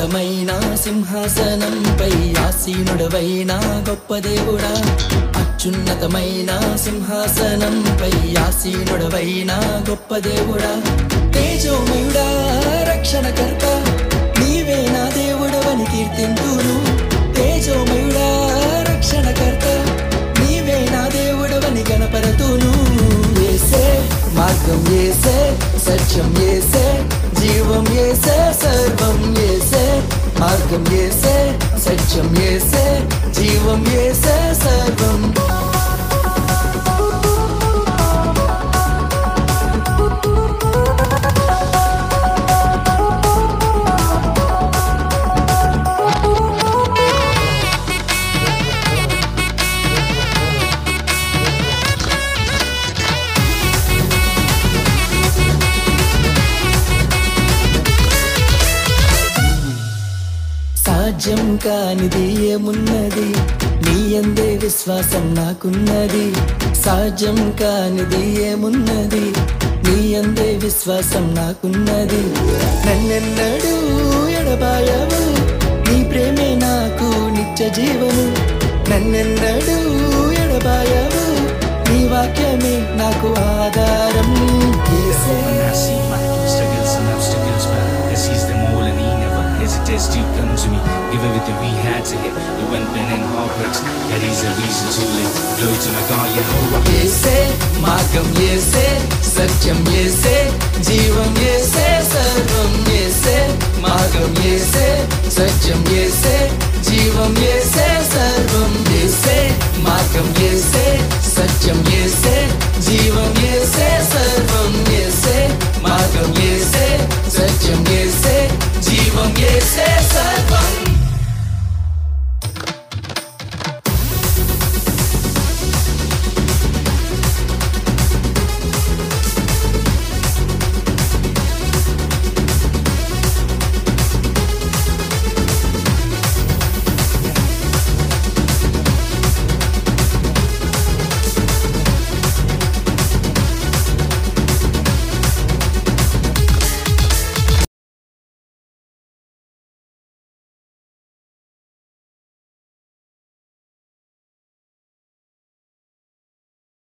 అత్యున్నతమైన సింహాసనంపై ఆసీనుడవైన గొప్ప దేవుడా, అత్యున్నతమైన సింహాసనంపై ఆసీనుడవైన గొప్ప దేవుడా, తేజోమయుడా రక్షణకర్త నీవే నా దేవుడవని కీర్తింతును. తేజోమయుడా రక్షణకర్త నీవే నా దేవుడవని గణపరతును. యేసే మార్గం యేసే, సత్యం యేసే, జీవం యేసే, సర్వం యేసే. మార్గం యేసే, సత్యం యేసే, జీవం యేసే, సర్వం. సాధ్యం కానిది ఏమున్నది, నీ యందే విశ్వాసం నాకున్నది. సాధ్యం కానిది ఏమున్నది, నీ యందే విశ్వాసం నాకున్నది. నన్నెన్నడూ ఎడబాయవు, నీ ప్రేమే నాకు నిత్య జీవము. నన్నెన్నడూ ఎడబాయవు, నీ వాక్యమే నాకు ఆధారం. Hesitates to come to me, give everything we had to hit. You went been in heartbreaks, that is a reason to live. Glory to my God, Yehovah. యేసే మార్గం యేసే, సత్యం యేసే, జీవం యేసే, సర్వం యేసే. మార్గం యేసే, సత్యం యేసే, జీవం యేసే, సర్వం యేసే. మార్గం యేసే, సత్యం యేసే, జీవం యేసే, సర్వం యేసే. మార్గం యేసే, సత్యం యేసే.